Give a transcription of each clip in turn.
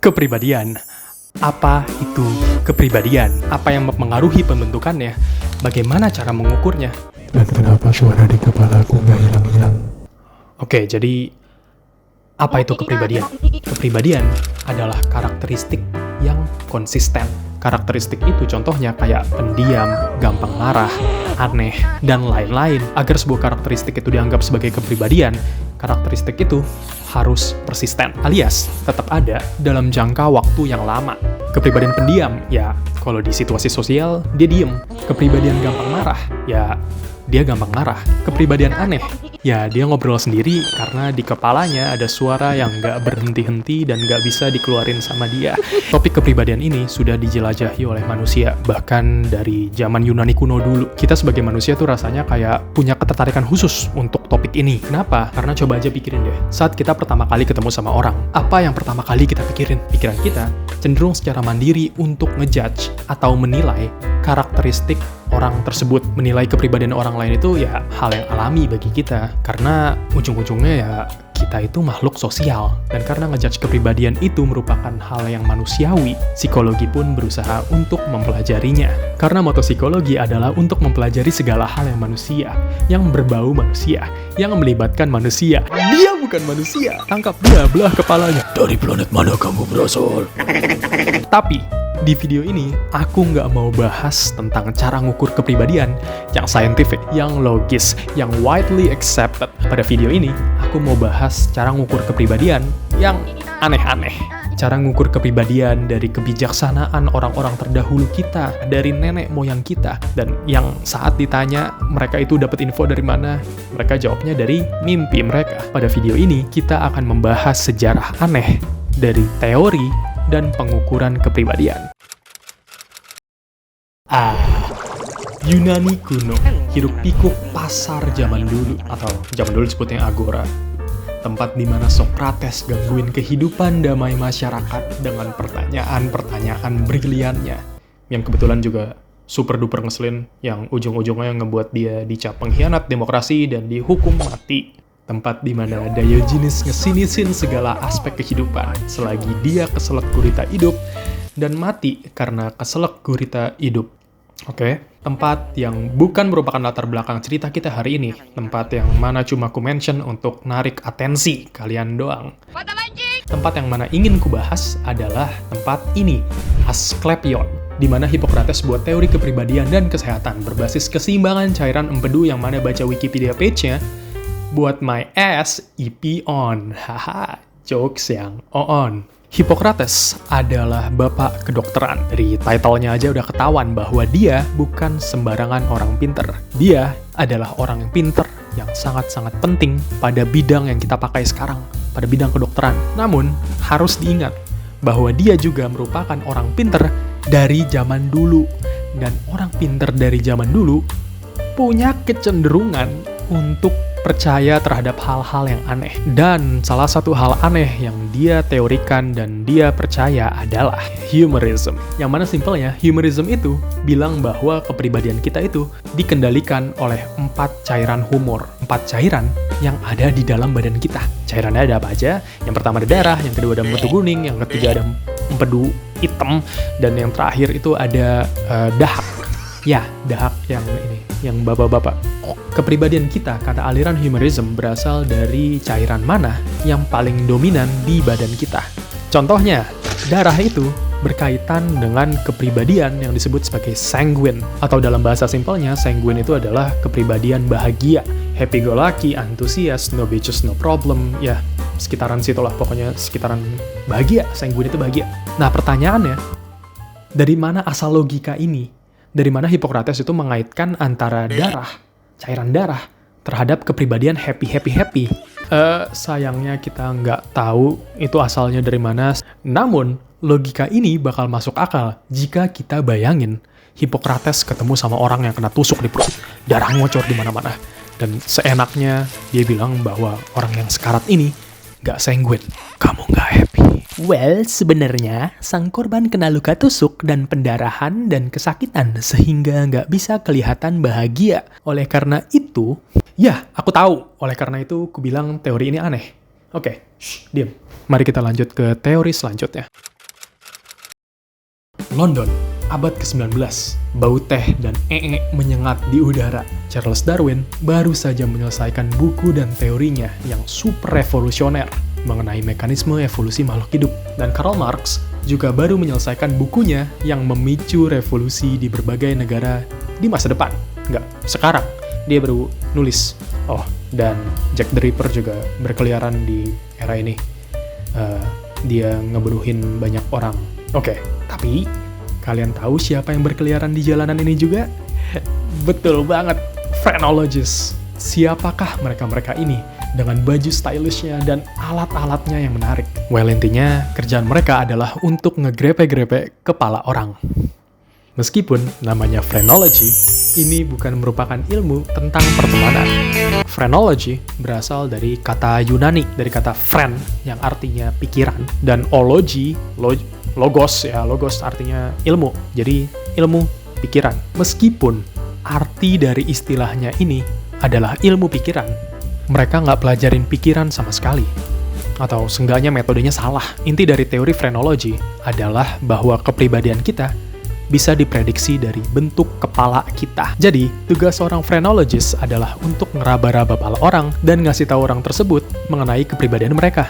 Kepribadian. Apa itu kepribadian? Apa yang mempengaruhi pembentukannya? Bagaimana cara mengukurnya? Dan kenapa suara di kepalaku nggak hilang-hilang? Oke, jadi apa itu kepribadian? Kepribadian adalah karakteristik yang konsisten. Karakteristik itu contohnya kayak pendiam, gampang marah, aneh, dan lain-lain. Agar sebuah karakteristik itu dianggap sebagai kepribadian, karakteristik itu harus persisten, alias tetap ada dalam jangka waktu yang lama. Kepribadian pendiam, ya kalau di situasi sosial, dia diem. Kepribadian gampang marah, ya dia gampang marah. Kepribadian aneh, ya dia ngobrol sendiri karena di kepalanya ada suara yang nggak berhenti-henti dan nggak bisa dikeluarin sama dia. Topik kepribadian ini sudah dijelajahi oleh manusia, bahkan dari zaman Yunani kuno dulu. Kita sebagai manusia tuh rasanya kayak punya ketertarikan khusus untuk topik ini. Kenapa? Karena coba aja pikirin deh, saat kita pertama kali ketemu sama orang, apa yang pertama kali kita pikirin? Pikiran kita cenderung secara mandiri untuk ngejudge atau menilai karakteristik orang tersebut. Menilai kepribadian orang lain itu ya hal yang alami bagi kita, karena ujung-ujungnya ya kita itu makhluk sosial. Dan karena ngejudge kepribadian itu merupakan hal yang manusiawi, psikologi pun berusaha untuk mempelajarinya. Karena moto psikologi adalah untuk mempelajari segala hal yang manusia, yang berbau manusia, yang melibatkan manusia. Dia bukan manusia, tangkap dia, belah kepalanya. Dari planet mana kamu berasal? Tapi di video ini, aku nggak mau bahas tentang cara ngukur kepribadian yang scientific, yang logis, yang widely accepted. Pada video ini, aku mau bahas cara ngukur kepribadian yang aneh-aneh. Cara ngukur kepribadian dari kebijaksanaan orang-orang terdahulu kita, dari nenek moyang kita, dan yang saat ditanya mereka itu dapat info dari mana, mereka jawabnya dari mimpi mereka. Pada video ini, kita akan membahas sejarah aneh dari teori dan pengukuran kepribadian. Yunani kuno, hiruk-pikuk pasar zaman dulu, atau zaman dulu disebutnya agora. Tempat di mana Socrates gangguin kehidupan damai masyarakat dengan pertanyaan-pertanyaan briliannya, yang kebetulan juga super-duper ngeselin, yang ujung-ujungnya ngebuat dia dicap pengkhianat demokrasi dan dihukum mati. Tempat di mana Diogenes ngesinisin segala aspek kehidupan selagi dia keselak gurita hidup dan mati karena keselak gurita hidup. Oke, tempat yang bukan merupakan latar belakang cerita kita hari ini. Tempat yang mana cuma ku mention untuk narik atensi kalian doang. Tempat yang mana ingin ku bahas adalah tempat ini, Asklepion, di mana Hippocrates buat teori kepribadian dan kesehatan berbasis keseimbangan cairan empedu yang mana baca Wikipedia page-nya buat my ass EP on. Haha, jokes yang on. Hippocrates adalah bapak kedokteran. Dari title-nya aja udah ketahuan bahwa dia bukan sembarangan orang pinter. Dia adalah orang yang pinter yang sangat-sangat penting pada bidang yang kita pakai sekarang, pada bidang kedokteran. Namun, harus diingat bahwa dia juga merupakan orang pinter dari zaman dulu. Dan orang pinter dari zaman dulu punya kecenderungan untuk percaya terhadap hal-hal yang aneh. Dan salah satu hal aneh yang dia teorikan dan dia percaya adalah humorism. Yang mana simpelnya, humorism itu bilang bahwa kepribadian kita itu dikendalikan oleh 4 cairan humor. 4 cairan yang ada di dalam badan kita. Cairannya ada apa aja? Yang pertama ada darah, yang kedua ada empedu kuning, yang ketiga ada empedu hitam, dan yang terakhir itu ada dahak. Ya, dahak yang ini, yang bapak-bapak. Kepribadian kita, kata aliran humorism, berasal dari cairan mana yang paling dominan di badan kita. Contohnya, darah itu berkaitan dengan kepribadian yang disebut sebagai sanguine. Atau dalam bahasa simpelnya, sanguine itu adalah kepribadian bahagia. Happy go lucky, antusias, no bitches, no problem. Ya, sekitaran situlah, pokoknya sekitaran bahagia. Sanguine itu bahagia. Nah, pertanyaannya, dari mana asal logika ini? Dari mana Hippocrates itu mengaitkan antara darah, cairan darah, terhadap kepribadian happy. Sayangnya kita nggak tahu itu asalnya dari mana. Namun, logika ini bakal masuk akal jika kita bayangin Hippocrates ketemu sama orang yang kena tusuk di perut, darah ngocor di mana-mana. Dan seenaknya dia bilang bahwa orang yang sekarat ini nggak sanguine. Kamu nggak happy. Well, sebenarnya sang korban kena luka tusuk dan pendarahan dan kesakitan sehingga nggak bisa kelihatan bahagia. Oleh karena itu, ya aku tahu. Oleh karena itu, ku bilang teori ini aneh. Oke, diam. Mari kita lanjut ke teori selanjutnya. London, abad ke-19. Bau teh dan menyengat di udara. Charles Darwin baru saja menyelesaikan buku dan teorinya yang super revolusioner mengenai mekanisme evolusi makhluk hidup. Dan Karl Marx juga baru menyelesaikan bukunya yang memicu revolusi di berbagai negara di masa depan. Nggak, sekarang. Dia baru nulis. Oh, dan Jack the Ripper juga berkeliaran di era ini. Dia ngebunuhin banyak orang. Oke, tapi kalian tahu siapa yang berkeliaran di jalanan ini juga? Betul banget, phrenologists. Siapakah mereka-mereka ini dengan baju stylishnya dan alat-alatnya yang menarik? Well, intinya kerjaan mereka adalah untuk ngegrepe-grepe kepala orang. Meskipun namanya phrenology, ini bukan merupakan ilmu tentang pertemanan. Phrenology berasal dari kata Yunani, dari kata phren yang artinya pikiran, dan ology, logos artinya ilmu. Jadi ilmu pikiran. Meskipun arti dari istilahnya ini adalah ilmu pikiran, mereka nggak pelajarin pikiran sama sekali. Atau seenggaknya metodenya salah. Inti dari teori phrenology adalah bahwa kepribadian kita bisa diprediksi dari bentuk kepala kita. Jadi, tugas seorang phrenologist adalah untuk ngeraba-raba kepala orang dan ngasih tahu orang tersebut mengenai kepribadian mereka.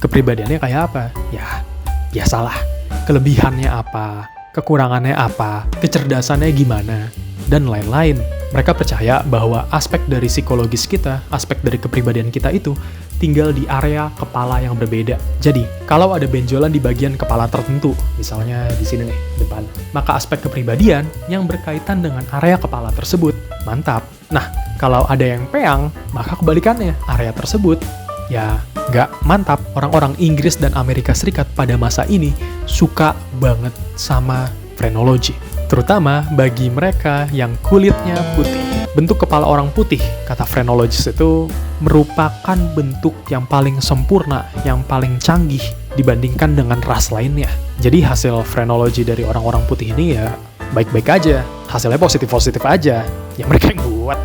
Kepribadiannya kayak apa? Ya, biasalah. Kelebihannya apa, kekurangannya apa, kecerdasannya gimana, dan lain-lain. Mereka percaya bahwa aspek dari psikologis kita, aspek dari kepribadian kita itu tinggal di area kepala yang berbeda. Jadi, kalau ada benjolan di bagian kepala tertentu, misalnya di sini nih, depan, maka aspek kepribadian yang berkaitan dengan area kepala tersebut mantap. Nah, kalau ada yang peang, maka kebalikannya, area tersebut ya nggak mantap. Orang-orang Inggris dan Amerika Serikat pada masa ini suka banget sama phrenology, terutama bagi mereka yang kulitnya putih. Bentuk kepala orang putih, kata phrenologist itu, merupakan bentuk yang paling sempurna, yang paling canggih dibandingkan dengan ras lainnya. Jadi hasil phrenology dari orang-orang putih ini ya baik-baik aja, hasilnya positif-positif aja, ya mereka yang buat.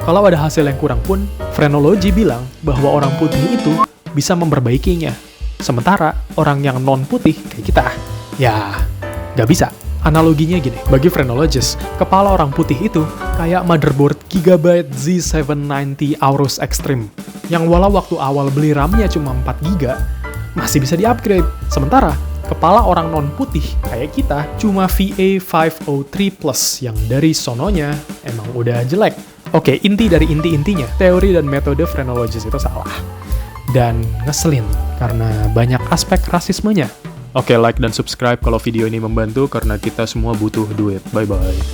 Kalau ada hasil yang kurang pun, phrenology bilang bahwa orang putih itu bisa memperbaikinya. Sementara orang yang non-putih kayak kita, ya nggak bisa. Analoginya gini, bagi phrenologist, kepala orang putih itu kayak motherboard Gigabyte Z790 Aorus Extreme, yang walau waktu awal beli RAM-nya cuma 4 GB, masih bisa di-upgrade. Sementara, kepala orang non-putih kayak kita cuma VA503 Plus, yang dari sononya emang udah jelek. Oke, inti dari inti-intinya, teori dan metode phrenologist itu salah. Dan ngeselin, karena banyak aspek rasismenya. Oke, like dan subscribe kalau video ini membantu karena kita semua butuh duit. Bye-bye.